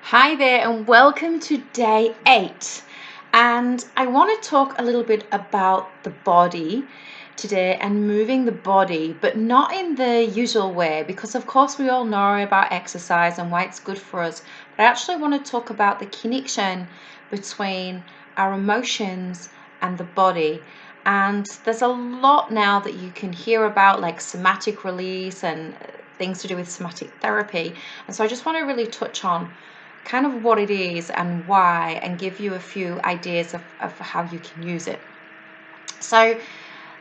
Hi there, and welcome to day 8. And I want to talk a little bit about the body today and moving the body, but not in the usual way, because of course we all know about exercise and why it's good for us. But I actually want to talk about the connection between our emotions and the body. And there's a lot now that you can hear about, like somatic release and things to do with somatic therapy. And so I just want to really touch on kind of what it is and why, and give you a few ideas of how you can use it. So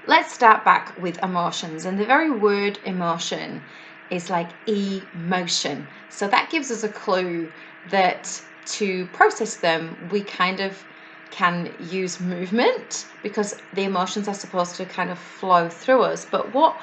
let's start back with emotions. And the very word emotion is like emotion. So that gives us a clue that to process them, we kind of can use movement, because the emotions are supposed to kind of flow through us. But what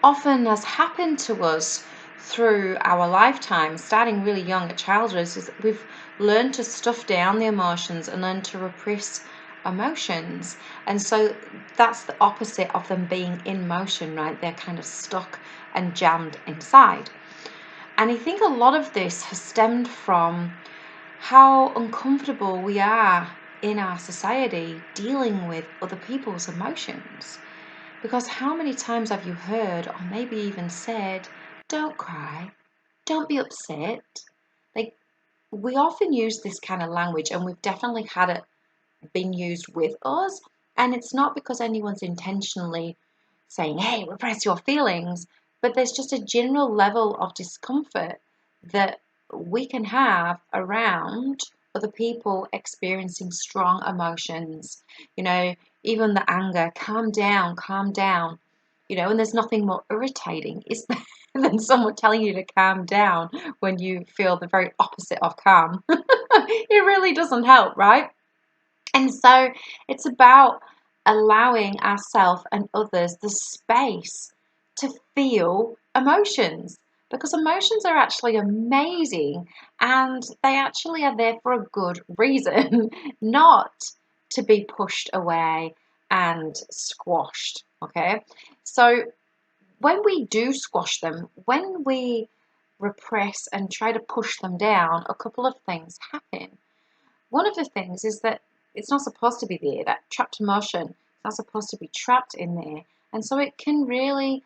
often has happened to us through our lifetime, starting really young at childhood, is that we've learned to stuff down the emotions and learn to repress emotions. And so that's the opposite of them being in motion, right? They're kind of stuck and jammed inside. And I think a lot of this has stemmed from how uncomfortable we are in our society dealing with other people's emotions. Because how many times have you heard, or maybe even said, don't cry, don't be upset? Like, we often use this kind of language, and we've definitely had it being used with us. And it's not because anyone's intentionally saying, hey, repress your feelings, but there's just a general level of discomfort that we can have around other people experiencing strong emotions. You know, even the anger, calm down. And there's nothing more irritating, is there, than someone telling you to calm down when you feel the very opposite of calm. It really doesn't help, right? And so it's about allowing ourselves and others the space to feel emotions, because emotions are actually amazing, and they actually are there for a good reason, not to be pushed away and squashed. Okay, so when we do squash them, when we repress and try to push them down, a couple of things happen. One of the things is that it's not supposed to be there. That trapped emotion is not supposed to be trapped in there. And so it can really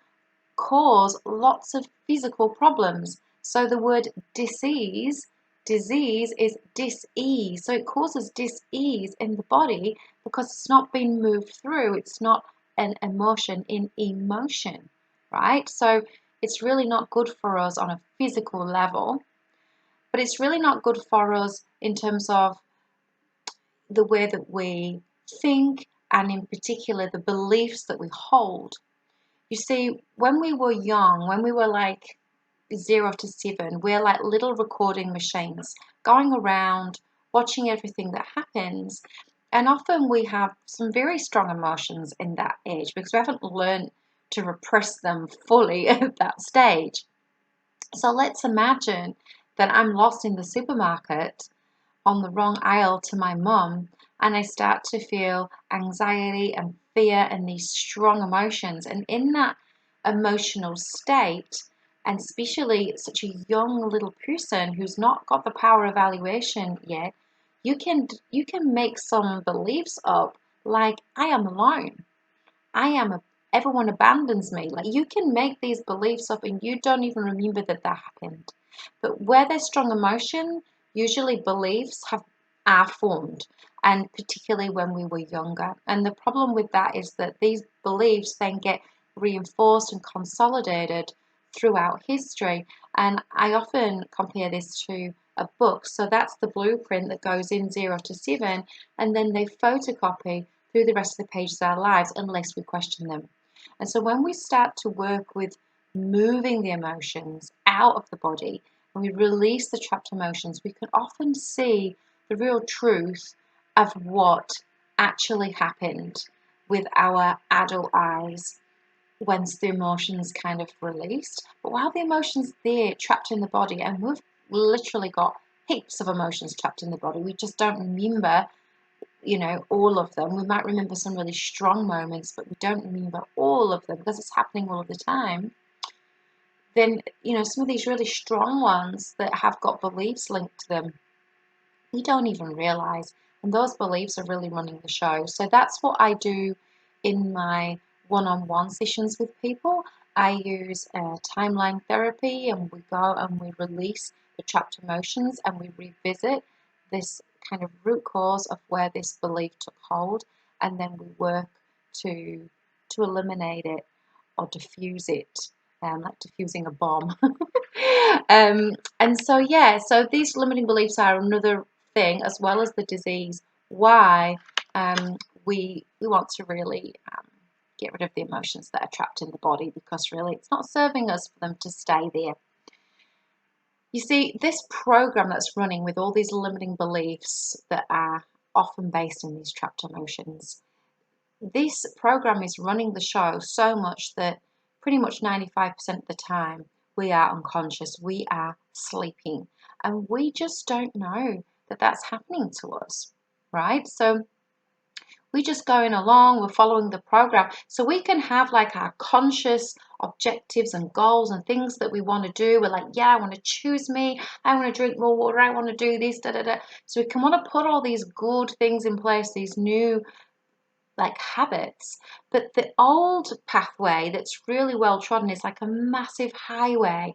cause lots of physical problems. So the word disease is dis-ease. So it causes dis-ease in the body because it's not being moved through. It's not an emotion in emotion, right? So it's really not good for us on a physical level, but it's really not good for us in terms of the way that we think, and in particular the beliefs that we hold. You see, when we were young, when we were like 0 to 7, we're like little recording machines going around watching everything that happens. And often we have some very strong emotions in that age because we haven't learned to repress them fully at that stage. So let's imagine that I'm lost in the supermarket on the wrong aisle to my mum, and I start to feel anxiety and fear and these strong emotions. And in that emotional state, and especially such a young little person who's not got the power evaluation yet, you can make some beliefs up, like I am alone, everyone abandons me. Like, you can make these beliefs up and you don't even remember that happened. But where there's strong emotion, usually beliefs are formed, and particularly when we were younger. And the problem with that is that these beliefs then get reinforced and consolidated throughout history. And I often compare this to a book. So that's the blueprint that goes in 0 to 7, and then they photocopy through the rest of the pages of our lives unless we question them. And so when we start to work with moving the emotions out of the body and we release the trapped emotions, we can often see the real truth of what actually happened with our adult eyes once the emotions kind of released. But while the emotions there trapped in the body, and we've literally got heaps of emotions trapped in the body, we just don't remember all of them. We might remember some really strong moments, but we don't remember all of them because it's happening all of the time. Then, some of these really strong ones that have got beliefs linked to them, you don't even realize. And those beliefs are really running the show. So that's what I do in my one-on-one sessions with people. I use timeline therapy, and we go and we release the trapped emotions and we revisit this kind of root cause of where this belief took hold, and then we work to eliminate it or diffuse it, like diffusing a bomb. And so yeah, so these limiting beliefs are another thing, as well as the disease, why we want to really get rid of the emotions that are trapped in the body, because really it's not serving us for them to stay there. You see, this program that's running with all these limiting beliefs that are often based in these trapped emotions, this program is running the show so much that pretty much 95% of the time we are unconscious, we are sleeping, and we just don't know that that's happening to us, right? So we're just going along, we're following the program. So we can have like our conscious objectives and goals and things that we want to do. We're like, yeah, I want to choose me, I want to drink more water, I want to do this, da da da. So we can want to put all these good things in place, these new like habits, but the old pathway that's really well trodden is like a massive highway.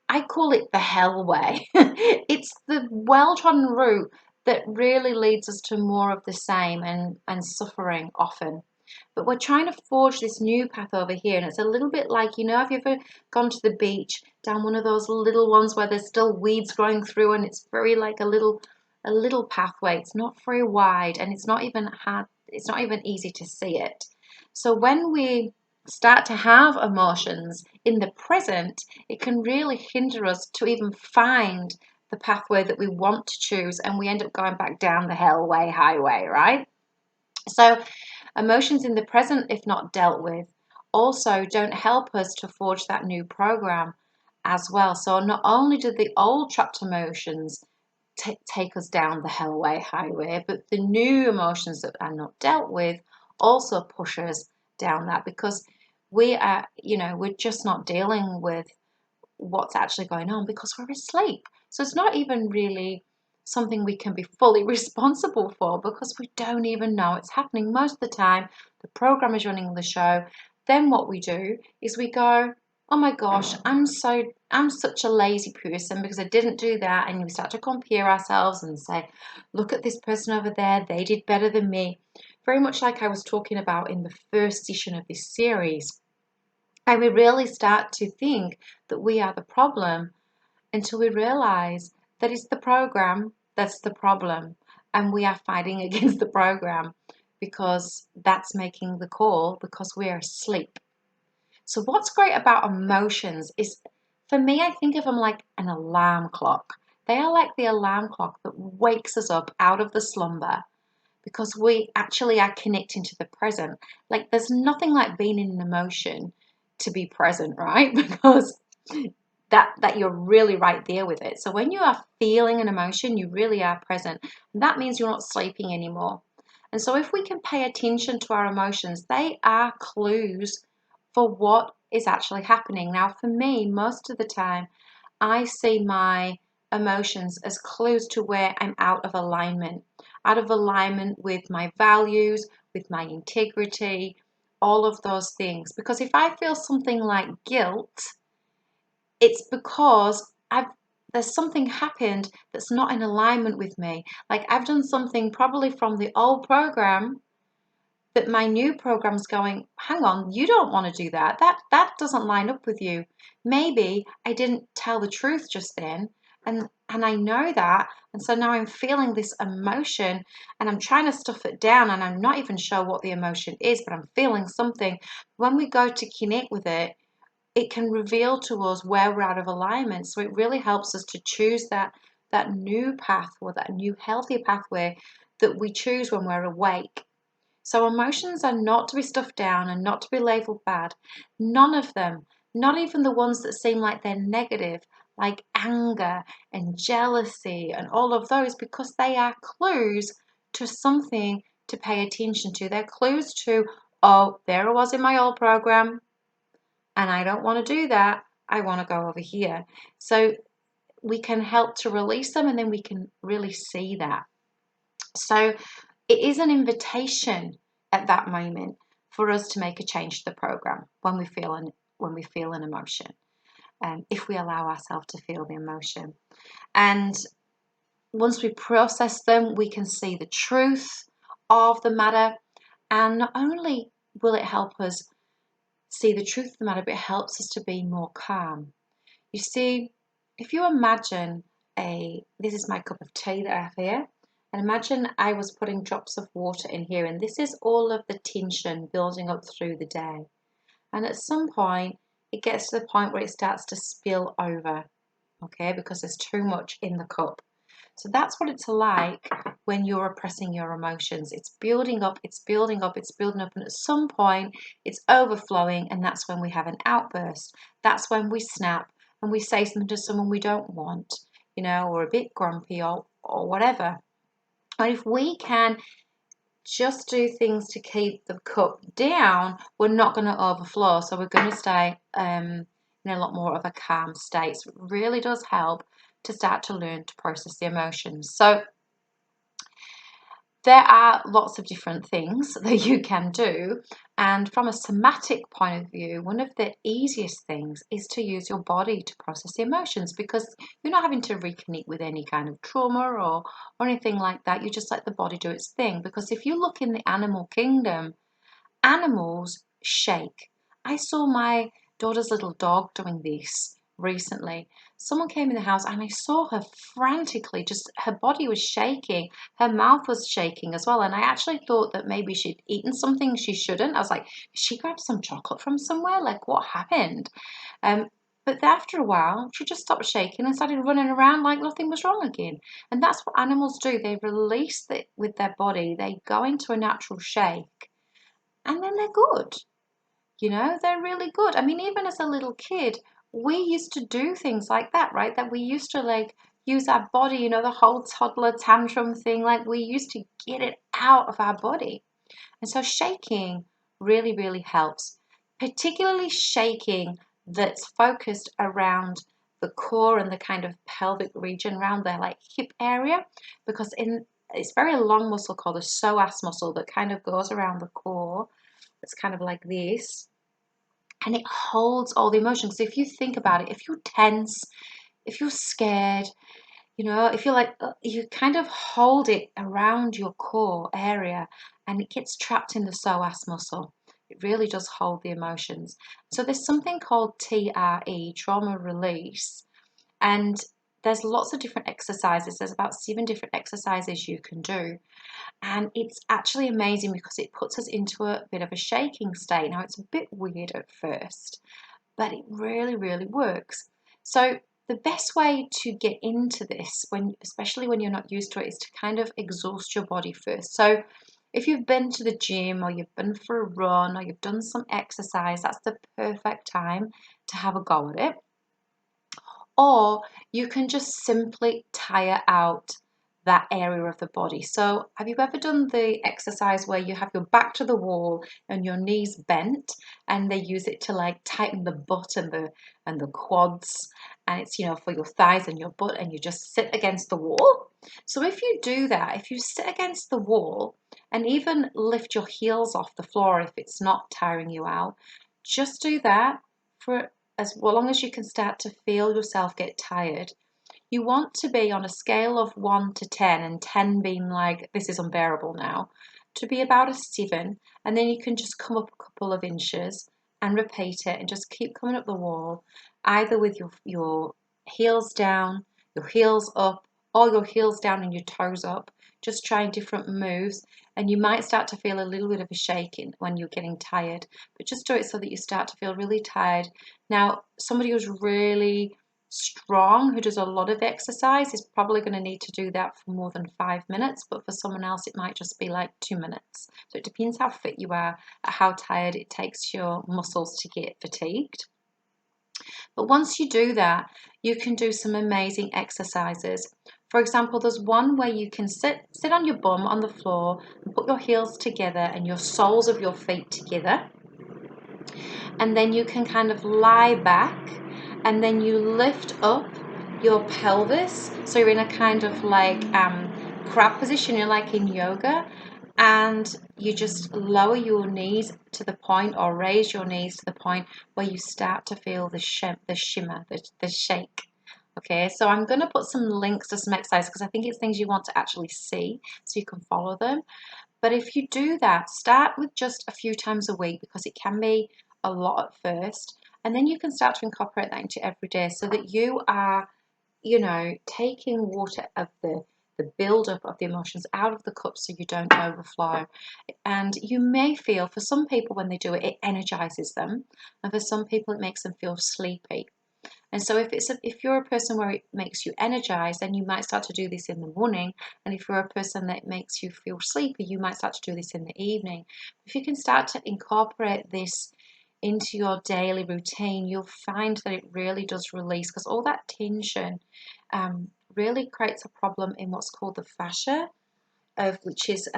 I call it the hell way. It's the well trodden route that really leads us to more of the same and suffering often. But we're trying to forge this new path over here, and it's a little bit like, you know, have you ever gone to the beach down one of those little ones where there's still weeds growing through, and it's very like a little pathway. It's not very wide, and it's not even hard, it's not even easy to see it. So when we start to have emotions in the present, it can really hinder us to even find the pathway that we want to choose, and we end up going back down the hellway highway, right? So emotions in the present, if not dealt with, also don't help us to forge that new program as well. So not only do the old trapped emotions take us down the hellway highway, but the new emotions that are not dealt with also push us down that, because we are, you know, we're just not dealing with what's actually going on because we're asleep. So it's not even really something we can be fully responsible for, because we don't even know it's happening. Most of the time, the program is running the show. Then what we do is we go, oh my gosh, I'm such a lazy person because I didn't do that. And we start to compare ourselves and say, look at this person over there, they did better than me. Very much like I was talking about in the first session of this series. And we really start to think that we are the problem until we realize that it's the program that's the problem, and we are fighting against the program because that's making the call because we are asleep. So what's great about emotions is, for me, I think of them like an alarm clock. They are like the alarm clock that wakes us up out of the slumber, because we actually are connecting to the present. Like there's nothing like being in an emotion to be present, right? Because that you're really right there with it. So when you are feeling an emotion, you really are present. And that means you're not sleeping anymore. And so if we can pay attention to our emotions, they are clues for what is actually happening. Now, for me, most of the time, I see my emotions as clues to where I'm out of alignment with my values, with my integrity, all of those things. Because if I feel something like guilt, it's because there's something happened that's not in alignment with me. Like I've done something probably from the old program that my new program's going, hang on, you don't want to do that. That doesn't line up with you. Maybe I didn't tell the truth just then, and I know that, and so now I'm feeling this emotion and I'm trying to stuff it down, and I'm not even sure what the emotion is, but I'm feeling something. When we go to connect with it, it can reveal to us where we're out of alignment. So it really helps us to choose that new path, or that new healthy pathway that we choose when we're awake. So emotions are not to be stuffed down and not to be labeled bad. None of them, not even the ones that seem like they're negative, like anger and jealousy and all of those, because they are clues to something to pay attention to. They're clues to, oh, there it was in my old program, and I don't want to do that. I want to go over here. So we can help to release them, and then we can really see that. So it is an invitation at that moment for us to make a change to the program when we feel an emotion, if we allow ourselves to feel the emotion. And once we process them, we can see the truth of the matter. And not only will it help us see the truth of the matter, but it helps us to be more calm. You see, if you imagine this is my cup of tea that I have here, and imagine I was putting drops of water in here, and this is all of the tension building up through the day. And at some point, it gets to the point where it starts to spill over, okay, because there's too much in the cup. So that's what it's like when you're repressing your emotions. It's building up, it's building up, it's building up, and at some point it's overflowing, and that's when we have an outburst. That's when we snap and we say something to someone we don't want, or a bit grumpy or whatever. And if we can just do things to keep the cup down, we're not going to overflow. So we're going to stay in a lot more of a calm state. So it really does help to start to learn to process the emotions. So there are lots of different things that you can do. And from a somatic point of view, one of the easiest things is to use your body to process the emotions, because you're not having to reconnect with any kind of trauma or anything like that. You just let the body do its thing. Because if you look in the animal kingdom, animals shake. I saw my daughter's little dog doing this recently. Someone came in the house and I saw her frantically, just her body was shaking, her mouth was shaking as well. And I actually thought that maybe she'd eaten something she shouldn't. I was like, she grabbed some chocolate from somewhere? Like, what happened? But after a while, she just stopped shaking and started running around like nothing was wrong again. And that's what animals do. They release it with their body, they go into a natural shake, and then they're good. They're really good. I mean, even as a little kid, we used to do things like that, right? That we used to like use our body, the whole toddler tantrum thing, like we used to get it out of our body. And so shaking really, really helps, particularly shaking that's focused around the core and the kind of pelvic region around their like hip area, because it's very long muscle called the psoas muscle that kind of goes around the core. It's kind of like this, and it holds all the emotions. So if you think about it, if you're tense, if you're scared, if you're like, you kind of hold it around your core area, and it gets trapped in the psoas muscle. It really does hold the emotions. So there's something called TRE, trauma release, and there's lots of different exercises. There's about 7 different exercises you can do. And it's actually amazing because it puts us into a bit of a shaking state. Now, it's a bit weird at first, but it really, really works. So the best way to get into this, especially when you're not used to it, is to kind of exhaust your body first. So if you've been to the gym or you've been for a run or you've done some exercise, that's the perfect time to have a go at it. Or you can just simply tire out that area of the body. So have you ever done the exercise where you have your back to the wall and your knees bent, and they use it to like tighten the butt and the quads, and it's for your thighs and your butt, and you just sit against the wall? So if you do that, if you sit against the wall and even lift your heels off the floor if it's not tiring you out, just do that for as long as you can start to feel yourself get tired. You want to be on a scale of 1 to 10, and 10 being like, this is unbearable now, to be about a 7, and then you can just come up a couple of inches and repeat it and just keep coming up the wall, either with your heels down, your heels up, or your heels down and your toes up, just trying different moves. And you might start to feel a little bit of a shaking when you're getting tired, but just do it so that you start to feel really tired. Now, somebody who's really strong, who does a lot of exercise, is probably going to need to do that for more than 5 minutes, but for someone else it might just be like 2 minutes. So it depends how fit you are, how tired it takes your muscles to get fatigued. But once you do that, you can do some amazing exercises. For example, there's one where you can sit on your bum on the floor and put your heels together and your soles of your feet together, and then you can kind of lie back, and then you lift up your pelvis. So you're in a kind of like crab position, you're like in yoga, and you just lower your knees to the point, or raise your knees to the point where you start to feel the shimmer, the shake. Okay, so I'm going to put some links to some exercises because I think it's things you want to actually see so you can follow them. But if you do that, start with just a few times a week because it can be a lot at first. And then you can start to incorporate that into every day so that you are, taking water of the build-up of the emotions out of the cup so you don't overflow. And you may feel, for some people when they do it, it energizes them. And for some people it makes them feel sleepy. And so if you're a person where it makes you energized, then you might start to do this in the morning. And if you're a person that makes you feel sleepy, you might start to do this in the evening. If you can start to incorporate this into your daily routine, you'll find that it really does release, because all that tension really creates a problem in what's called the fascia, which is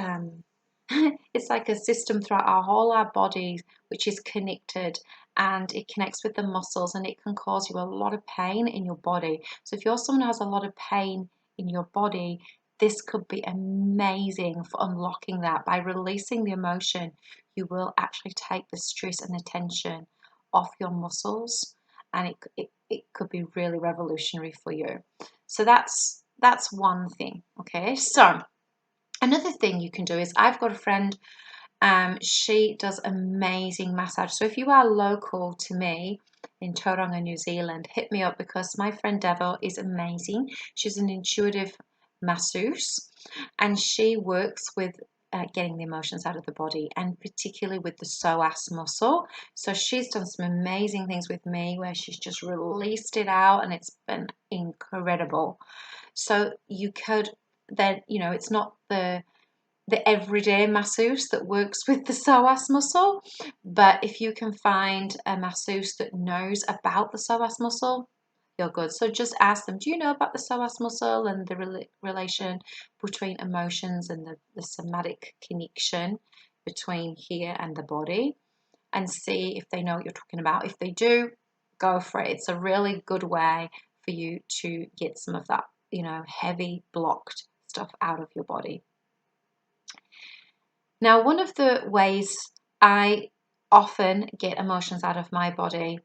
it's like a system throughout our bodies which is connected, and it connects with the muscles, and it can cause you a lot of pain in your body. So if you're someone who has a lot of pain in your body, this could be amazing for unlocking that. By releasing the emotion, you will actually take the stress and the tension off your muscles, and it could be really revolutionary for you. So that's one thing. Okay, so another thing you can do is, I've got a friend, she does amazing massage. So if you are local to me in Tauranga, New Zealand, hit me up, because my friend Devo is amazing. She's an intuitive masseuse, and she works with getting the emotions out of the body, and particularly with the psoas muscle. So she's done some amazing things with me where she's just released it out, and it's been incredible. So you could then, it's not the everyday masseuse that works with the psoas muscle, but if you can find a masseuse that knows about the psoas muscle, you're good. So just ask them, do you know about the psoas muscle and the relation between emotions and the somatic connection between here and the body, and see if they know what you're talking about. If they do, go for it. It's a really good way for you to get some of that, heavy blocked stuff out of your body. Now, one of the ways I often get emotions out of my body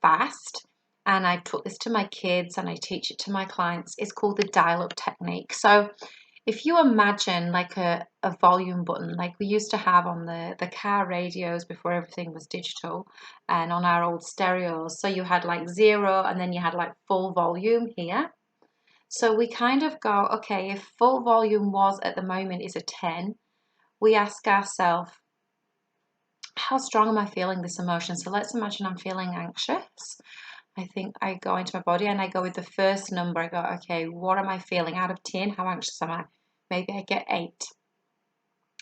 fast, and I taught this to my kids and I teach it to my clients, is called the dial-up technique. So if you imagine like a volume button, like we used to have on the car radios before everything was digital, and on our old stereos. So you had like 0 and then you had like full volume here. So we kind of go, okay, if full volume was at the moment is a 10, we ask ourselves, how strong am I feeling this emotion? So let's imagine I'm feeling anxious. I think I go into my body and I go with the first number. I go, okay, what am I feeling out of 10? How anxious am I? Maybe I get 8.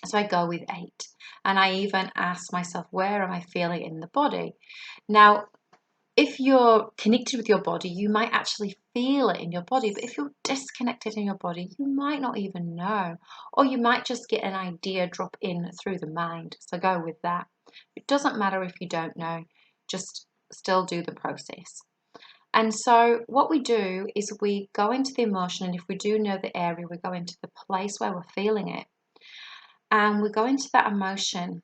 So I go with 8. And I even ask myself, where am I feeling in the body? Now, if you're connected with your body, you might actually feel it in your body. But if you're disconnected in your body, you might not even know. Or you might just get an idea drop in through the mind. So go with that. It doesn't matter if you don't know. Just still do the process. And so what we do is we go into the emotion, and if we do know the area, we go into the place where we're feeling it. And we go into that emotion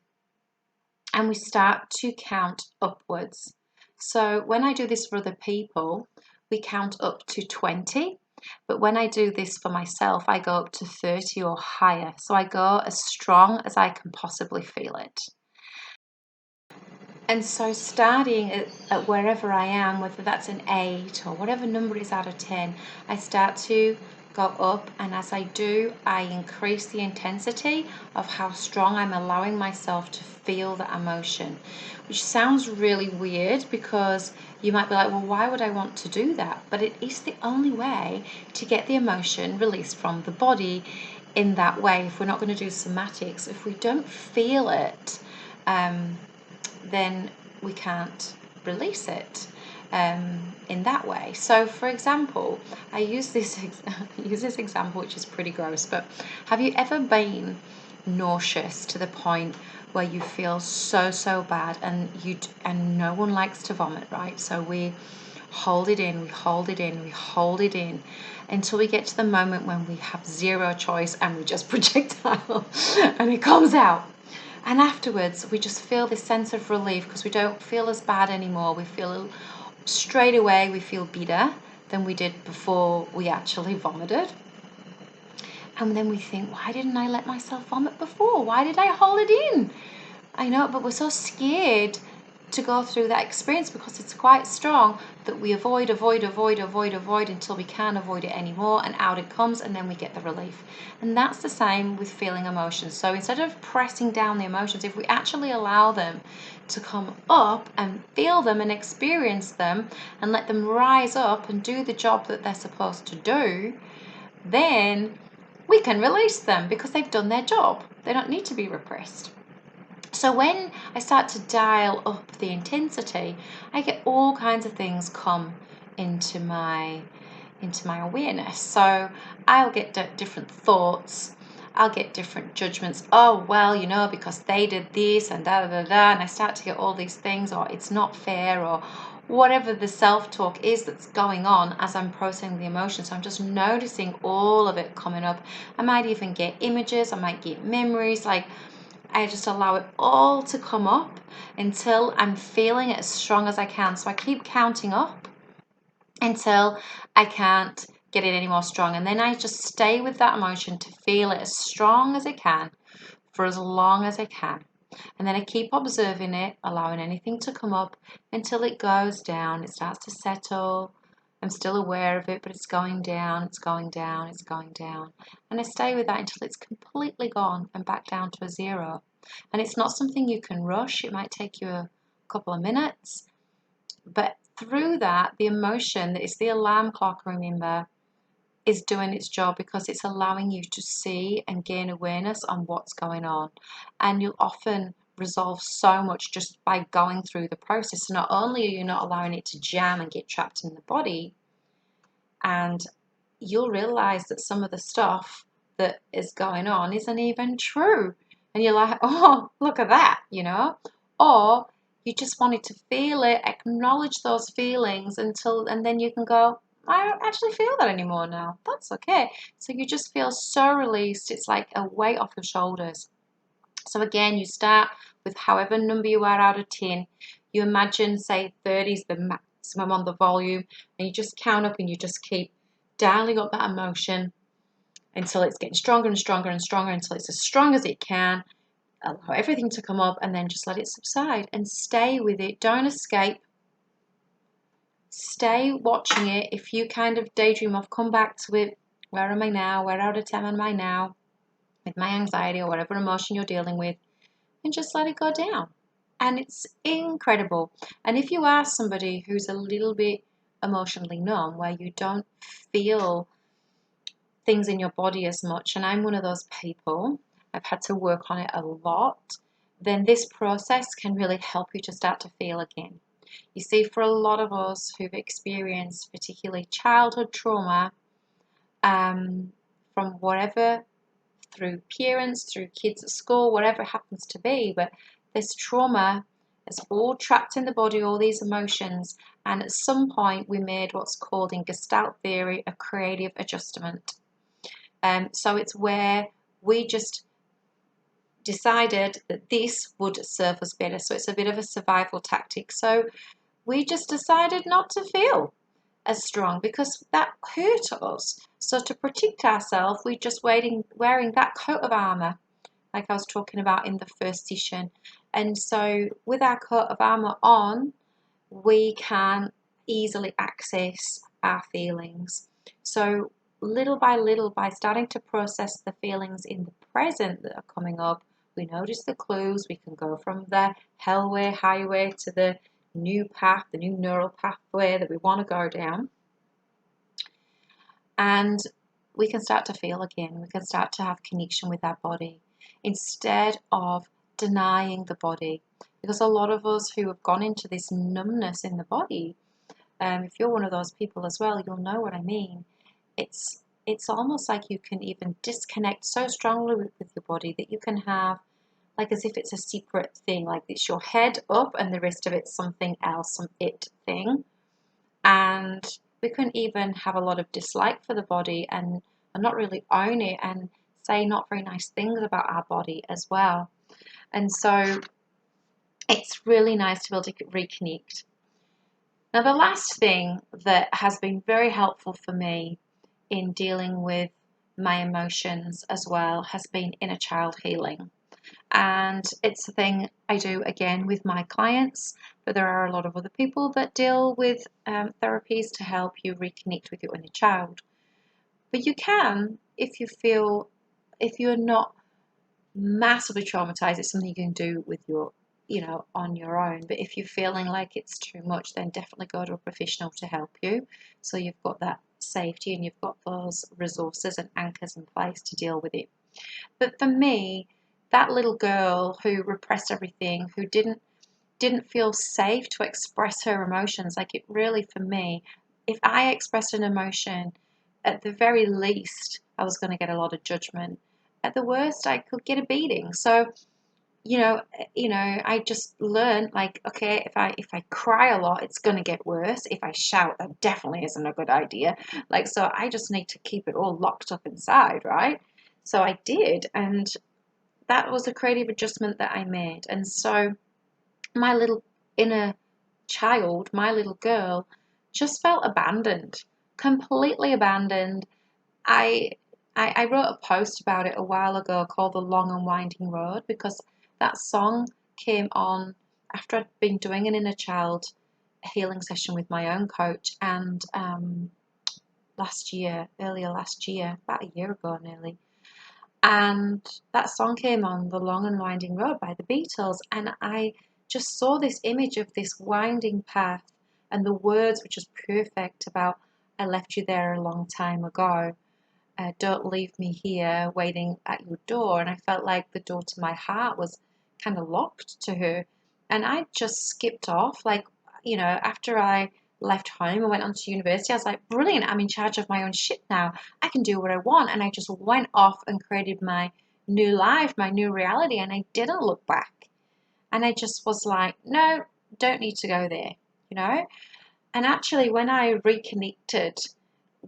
and we start to count upwards. So when I do this for other people, we count up to 20. But when I do this for myself, I go up to 30 or higher. So I go as strong as I can possibly feel it. And so starting at wherever I am, whether that's an 8 or whatever number is out of 10, I start to go up, and as I do, I increase the intensity of how strong I'm allowing myself to feel the emotion, which sounds really weird because you might be like, well, why would I want to do that? But it is the only way to get the emotion released from the body in that way. If we're not going to do somatics, if we don't feel it, then we can't release it in that way. So for example, I use this example, which is pretty gross, but have you ever been nauseous to the point where you feel so bad, and no one likes to vomit, right? So we hold it in, we hold it in, we hold it in until we get to the moment when we have zero choice and we just projectile and it comes out. And afterwards, we just feel this sense of relief because we don't feel as bad anymore. We feel straight away, we feel better than we did before we actually vomited. And then we think, why didn't I let myself vomit before? Why did I hold it in? I know, but we're so scared to go through that experience because it's quite strong that we avoid until we can't avoid it anymore, and out it comes, and then we get the relief. And that's the same with feeling emotions. So instead of pressing down the emotions, if we actually allow them to come up and feel them and experience them and let them rise up and do the job that they're supposed to do, then we can release them because they've done their job. They don't need to be repressed. So when I start to dial up the intensity, I get all kinds of things come into my awareness. So I'll get different thoughts. I'll get different judgments. Oh, well, because they did this and da da da, and I start to get all these things, or it's not fair, or whatever the self-talk is that's going on as I'm processing the emotions. So I'm just noticing all of it coming up. I might even get images. I might get memories. Like, I just allow it all to come up until I'm feeling it as strong as I can. So I keep counting up until I can't get it any more strong. And then I just stay with that emotion to feel it as strong as I can for as long as I can. And then I keep observing it, allowing anything to come up until it goes down. It starts to settle. I'm still aware of it, but it's going down, it's going down, it's going down. And I stay with that until it's completely gone and back down to a zero. And it's not something you can rush. It might take you a couple of minutes. But through that, the emotion that is the alarm clock, remember, is doing its job because it's allowing you to see and gain awareness on what's going on. And you'll often resolve so much just by going through the process. So not only are you not allowing it to jam and get trapped in the body, and you'll realize that some of the stuff that is going on isn't even true. And you're like, oh, look at that, Or you just wanted to feel it, acknowledge those feelings and then you can go, I don't actually feel that anymore now. That's okay. So you just feel so released. It's like a weight off your shoulders. So again, you start with however number you are out of 10. You imagine, say, 30 is the maximum on the volume, and you just count up and you just keep dialing up that emotion until it's getting stronger and stronger and stronger until it's as strong as it can. Allow everything to come up and then just let it subside and stay with it. Don't escape. Stay watching it. If you kind of daydream off, come back to it. Where am I now? Where out of 10 am I now? With my anxiety or whatever emotion you're dealing with, and just let it go down. And it's incredible. And if you are somebody who's a little bit emotionally numb, where you don't feel things in your body as much, and I'm one of those people, I've had to work on it a lot, then this process can really help you to start to feel again. You see, for a lot of us who've experienced particularly childhood trauma, from whatever, through parents, through kids at school, whatever it happens to be, but this trauma is all trapped in the body, all these emotions, and at some point we made what's called in Gestalt theory a creative adjustment. So it's where we just decided that this would serve us better. So it's a bit of a survival tactic. So we just decided not to feel as strong because that hurt us. So to protect ourselves, we just wearing that coat of armor, like I was talking about in the first session. And so with our coat of armor on, we can easily access our feelings. So little by little, by starting to process the feelings in the present that are coming up, we notice the clues. We can go from the hellway, highway to the new path, the new neural pathway that we want to go down. And we can start to feel again. We can start to have connection with our body instead of denying the body. Because a lot of us who have gone into this numbness in the body, if you're one of those people as well, you'll know what I mean. It's almost like you can even disconnect so strongly with your body that you can have, like as if it's a secret thing, like it's your head up and the rest of it's something else, some it thing. and we can even have a lot of dislike for the body and not really own it and say not very nice things about our body as well. And so it's really nice to be able to reconnect. Now, the last thing that has been very helpful for me in dealing with my emotions as well has been inner child healing. And it's a thing I do again with my clients, but there are a lot of other people that deal with therapies to help you reconnect with your inner child. But you can, if you feel, if you're not massively traumatized, it's something you can do with your, on your own. But if you're feeling like it's too much, then definitely go to a professional to help you. So you've got that safety and you've got those resources and anchors in place to deal with it. But for me, that little girl who repressed everything, who didn't feel safe to express her emotions, like it really, for me, if I expressed an emotion, at the very least, I was going to get a lot of judgment. At the worst, I could get a beating. So, I just learned, like, okay, if I cry a lot, it's going to get worse. If I shout, that definitely isn't a good idea. Like, so I just need to keep it all locked up inside, right? So I did, and that was a creative adjustment that I made. And so my little inner child, my little girl, just felt abandoned, completely abandoned. I, I wrote a post about it a while ago called The Long and Winding Road, because that song came on after I'd been doing an inner child healing session with my own coach, and earlier last year, about a year ago nearly. And that song came on, The Long and Winding Road by the Beatles, and I just saw this image of this winding path, and the words were just perfect about, I left you there a long time ago. Don't leave me here waiting at your door. And I felt like the door to my heart was kind of locked to her. And I just skipped off. Like, after I left home and went on to university, I was like, brilliant, I'm in charge of my own shit now. I can do what I want. And I just went off and created my new life, my new reality. And I didn't look back. And I just was like, no, don't need to go there, you know? And actually, when I reconnected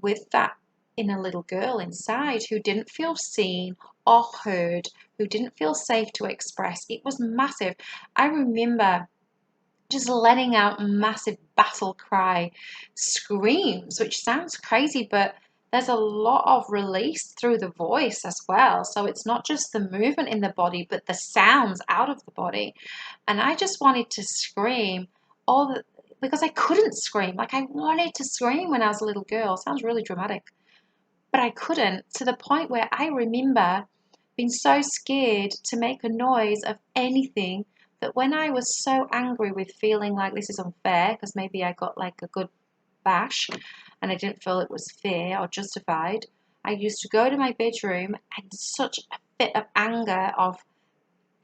with that inner little girl inside who didn't feel seen or heard, who didn't feel safe to express, it was massive. I remember just letting out massive battle cry screams, which sounds crazy, but there's a lot of release through the voice as well. So it's not just the movement in the body, but the sounds out of the body. And I just wanted to scream because I couldn't scream. Like, I wanted to scream when I was a little girl. Sounds really dramatic, but I couldn't, to the point where I remember being so scared to make a noise of anything that when I was so angry with feeling like this is unfair, because maybe I got like a good bash and I didn't feel it was fair or justified, I used to go to my bedroom and such a fit of anger, of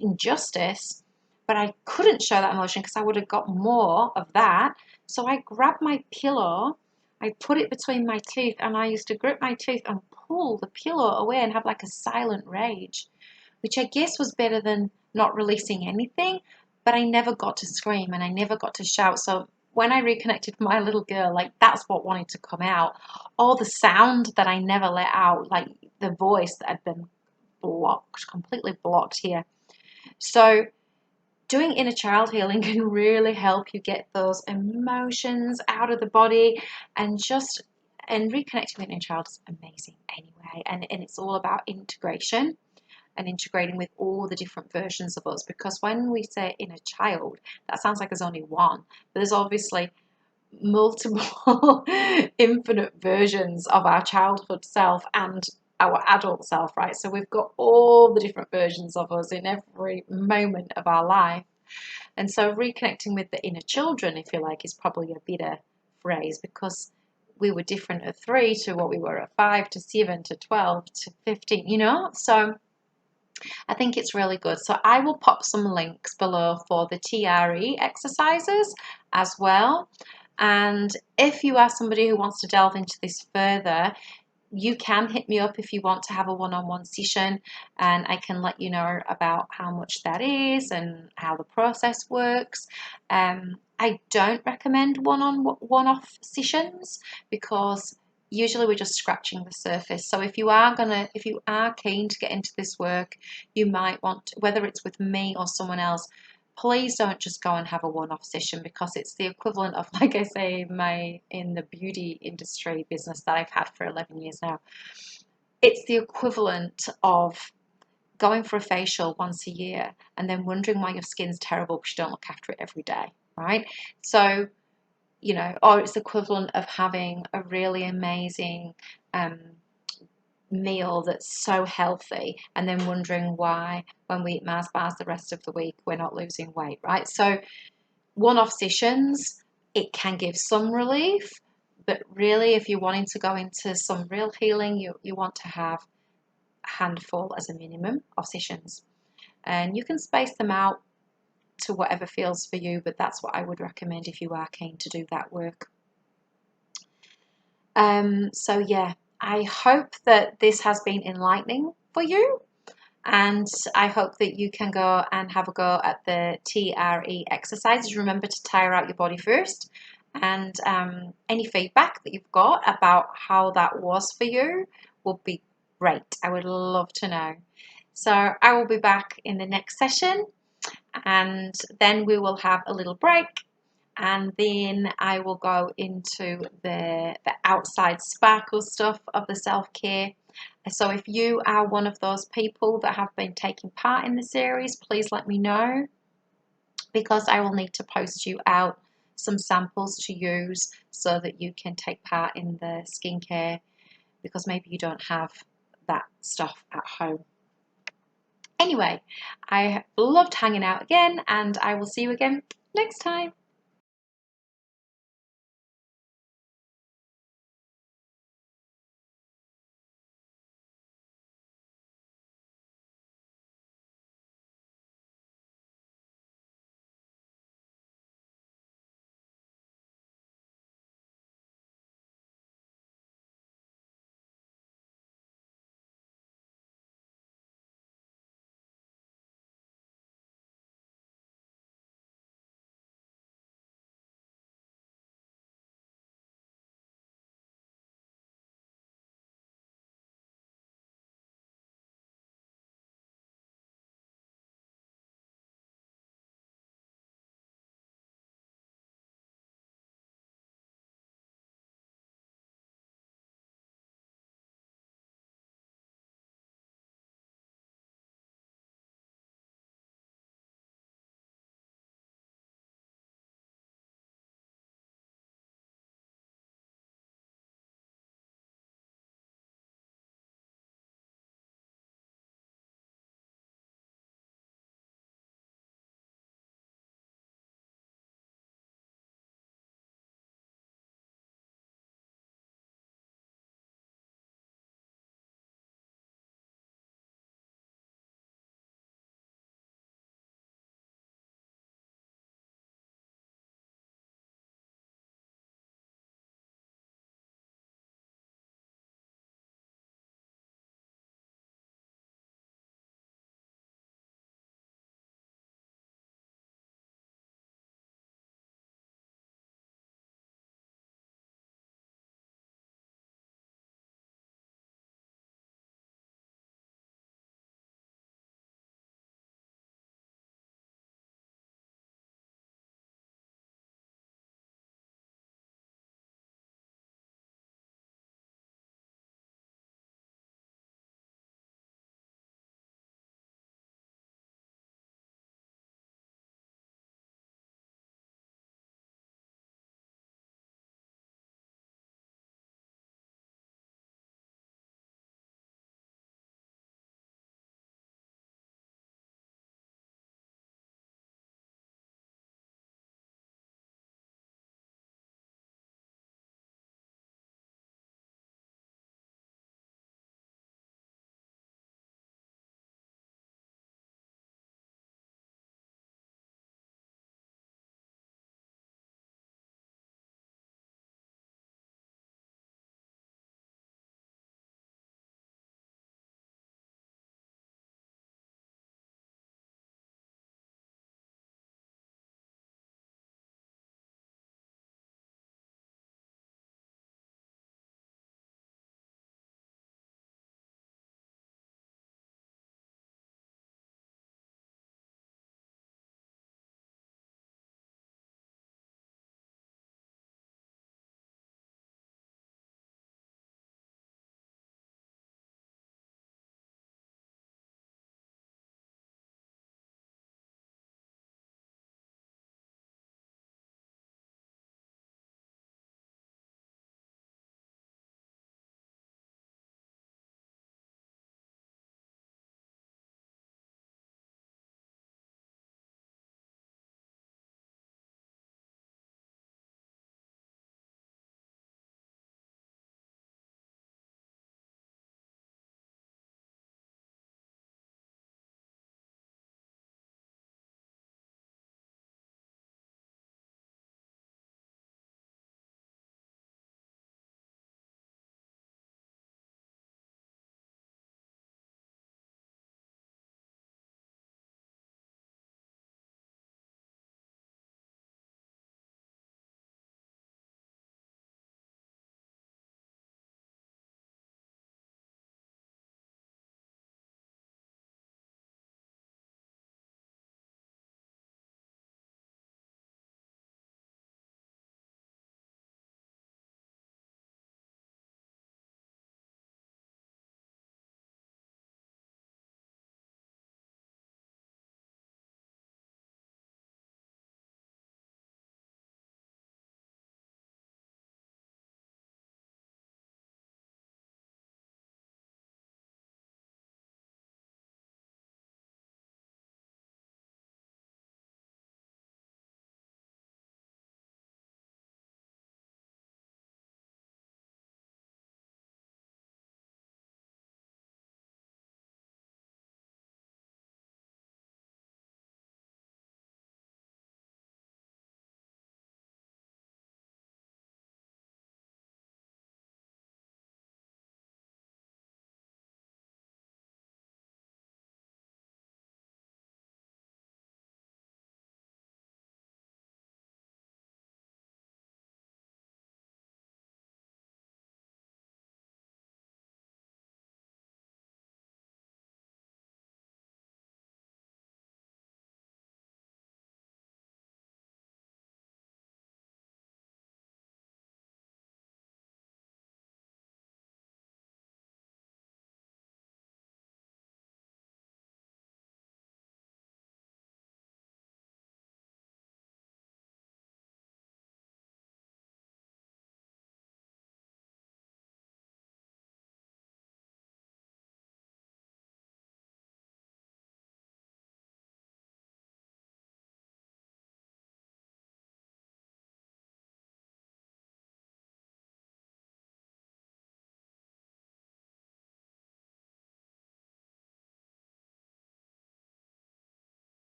injustice, but I couldn't show that emotion because I would have got more of that. So I grabbed my pillow, I put it between my teeth, and I used to grip my teeth and pull the pillow away and have like a silent rage, which I guess was better than not releasing anything, but I never got to scream and I never got to shout. So when I reconnected with my little girl, like, that's what wanted to come out. All the sound that I never let out, like the voice that had been blocked, completely blocked here. So doing inner child healing can really help you get those emotions out of the body, and reconnecting with inner child is amazing anyway. And it's all about integration and integrating with all the different versions of us, because when we say inner child, that sounds like there's only one, but there's obviously multiple infinite versions of our childhood self and our adult self, right? So we've got all the different versions of us in every moment of our life. And so reconnecting with the inner children, if you like, is probably a better phrase, because we were different at 3 to what we were at 5 to 7 to 12 to 15, So I think it's really good. So I will pop some links below for the TRE exercises as well. And if you are somebody who wants to delve into this further, you can hit me up if you want to have a one-on-one session, and I can let you know about how much that is and how the process works. I don't recommend one-off sessions because usually we're just scratching the surface. So if you are keen to get into this work, you might want to, whether it's with me or someone else, please don't just go and have a one-off session, because it's the equivalent of, like I say, in the beauty industry business that I've had for 11 years now. It's the equivalent of going for a facial once a year and then wondering why your skin's terrible because you don't look after it every day, right? So, or it's the equivalent of having a really amazing meal that's so healthy and then wondering why when we eat Mars bars the rest of the week we're not losing weight, right? So one-off sessions, it can give some relief, but really if you're wanting to go into some real healing, you want to have a handful as a minimum of sessions, and you can space them out to whatever feels for you, but that's what I would recommend if you are keen to do that work. So yeah, I hope that this has been enlightening for you, and I hope that you can go and have a go at the TRE exercises. Remember to tire out your body first, and any feedback that you've got about how that was for you would be great. I would love to know. So I will be back in the next session, and then we will have a little break, and then I will go into the outside sparkle stuff of the self-care. So if you are one of those people that have been taking part in the series, please let me know, because I will need to post you out some samples to use so that you can take part in the skincare, because maybe you don't have that stuff at home. Anyway, I loved hanging out again, and I will see you again next time.